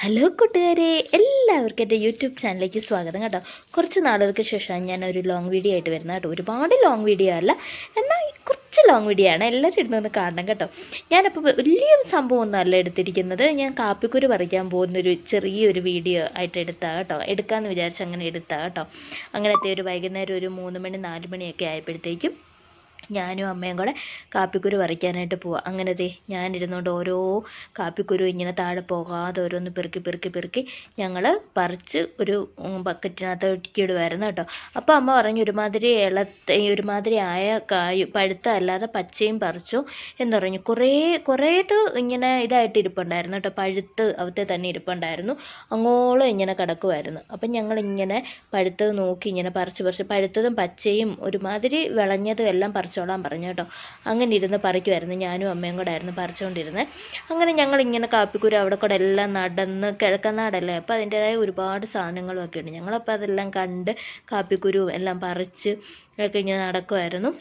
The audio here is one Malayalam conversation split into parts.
ഹലോ കൂട്ടുകാരെ, എല്ലാവർക്കും എൻ്റെ യൂട്യൂബ് ചാനലിലേക്ക് സ്വാഗതം കേട്ടോ. കുറച്ച് നാളുകൾക്ക് ശേഷം ഞാനൊരു ലോങ് വീഡിയോ ആയിട്ട് വരുന്നത് കേട്ടോ. ഒരുപാട് ലോങ് വീഡിയോ അല്ല, എന്നാൽ കുറച്ച് ലോങ് വീഡിയോ ആണ്. എല്ലാവരും ഇരുന്നൊന്ന് കാണണം കേട്ടോ. ഞാനപ്പോൾ വലിയൊരു സംഭവമൊന്നും അല്ല എടുത്തിരിക്കുന്നത്. ഞാൻ കാപ്പിക്കുരു പറിക്കാൻ പോകുന്നൊരു ചെറിയൊരു വീഡിയോ ആയിട്ട് എടുത്താൽ കേട്ടോ. എടുക്കാമെന്ന് വിചാരിച്ച് അങ്ങനെ എടുത്താൽ കേട്ടോ. അങ്ങനത്തെ ഒരു വൈകുന്നേരം ഒരു 3 മണി 4 മണിയൊക്കെ ആയപ്പോഴത്തേക്കും ഞാനും അമ്മയും കൂടെ കാപ്പിക്കുരു പറിക്കാനായിട്ട് പോവാം. അങ്ങനത്തെ ഞാനിരുന്നുകൊണ്ട് ഓരോ കാപ്പിക്കുരു ഇങ്ങനെ താഴെ പോകാതെ ഓരോന്ന് പെറുക്കി ഞങ്ങൾ പറിച്ച് ഒരു ബക്കറ്റിനകത്ത് ഇടുമായിരുന്നു കേട്ടോ. അപ്പോൾ അമ്മ പറഞ്ഞു, ഒരുമാതിരി ആയ പഴുത്ത അല്ലാതെ പച്ചയും പറിച്ചു എന്ന് പറഞ്ഞു. കുറേത് ഇങ്ങനെ ഇതായിട്ട് ഇരിപ്പുണ്ടായിരുന്നു കേട്ടോ. പഴുത്ത് അവത്തെ തന്നെ ഇരിപ്പുണ്ടായിരുന്നു. അങ്ങോളം ഇങ്ങനെ കിടക്കുമായിരുന്നു. അപ്പം ഞങ്ങളിങ്ങനെ പഴുത്തത് നോക്കി ഇങ്ങനെ പറിച്ച് പഴുത്തതും പച്ചയും ഒരുമാതിരി വിളഞ്ഞതും എല്ലാം പറിച്ചോളാൻ പറഞ്ഞു കേട്ടോ. അങ്ങനെ ഇരുന്ന് പറിക്കുമായിരുന്നു. ഞാനും അമ്മയും കൂടെ ആയിരുന്നു പറിച്ചുകൊണ്ടിരുന്നത്. അങ്ങനെ ഞങ്ങളിങ്ങനെ കാപ്പിക്കുരു അവിടെ കൂടെ എല്ലാം നടന്ന്, കിഴക്കനാടല്ലേ, അപ്പോൾ അതിൻ്റേതായ ഒരുപാട് സാധനങ്ങളും ഒക്കെ ഉണ്ട്. ഞങ്ങളപ്പോൾ അതെല്ലാം കണ്ട് കാപ്പിക്കുരുവും എല്ലാം പറിച്ച് ഒക്കെ ഇങ്ങനെ നടക്കുമായിരുന്നു.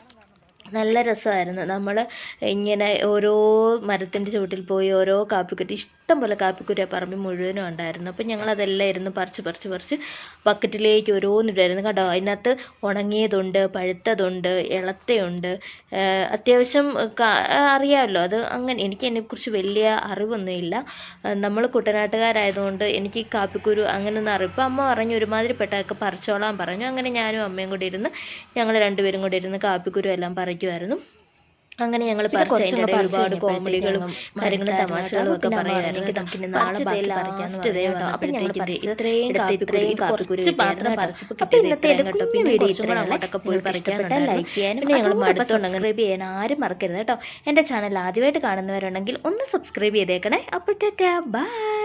നല്ല രസമായിരുന്നു. നമ്മൾ ഇങ്ങനെ ഓരോ മരത്തിൻ്റെ ചുവട്ടിൽ പോയി ഓരോ കാപ്പിക്കുരു, ഇഷ്ടം പോലെ കാപ്പിക്കുരു പറമ്പിൽ മുഴുവനും ഉണ്ടായിരുന്നു. അപ്പം ഞങ്ങളതെല്ലാം ഇരുന്ന് പറിച്ച് ബക്കറ്റിലേക്ക് ഓരോന്നിടായിരുന്നു കേട്ടോ. അതിനകത്ത് ഉണങ്ങിയതുണ്ട്, പഴുത്തതുണ്ട്, ഇളത്തയുണ്ട്. അത്യാവശ്യം അറിയാമല്ലോ അത്. അങ്ങനെ എനിക്ക് അതിനെക്കുറിച്ച് വലിയ അറിവൊന്നുമില്ല. നമ്മൾ കുട്ടനാട്ടുകാരായതുകൊണ്ട് എനിക്ക് കാപ്പിക്കുരു അങ്ങനെയൊന്നും അറിയാം. ഇപ്പം അമ്മ പറഞ്ഞു ഒരുമാതിരിപ്പെട്ടതൊക്കെ പറിച്ചോളാൻ പറഞ്ഞു. അങ്ങനെ ഞാനും അമ്മയും കൂടി ഇരുന്ന്, ഞങ്ങൾ രണ്ടുപേരും കൂടി ഇരുന്ന് കാപ്പിക്കുരു എല്ലാം പറിക്കുമായിരുന്നു. അങ്ങനെ ഞങ്ങൾ പറിച്ചതിൻ്റെ ഒരുപാട് കോമഡികളും കാര്യങ്ങളും തമാശകളും ഒക്കെ പറയാമായിരുന്നു. നമുക്കിനി നാളെ അങ്ങോട്ടൊക്കെ പോയി പറിക്കാനുണ്ട്. ലൈക്ക് ചെയ്യാനും പിന്നെ ഞങ്ങൾ മടുത്തോണ്ട് സബ്സ്ക്രൈബ് ചെയ്യാൻ ആരും മറക്കരുത് കേട്ടോ. എൻ്റെ ചാനൽ ആദ്യമായിട്ട് കാണുന്നവരുണ്ടെങ്കിൽ ഒന്ന് സബ്സ്ക്രൈബ് ചെയ്തേക്കണേ. അപ്പോൾ ടാറ്റാ, ബൈ.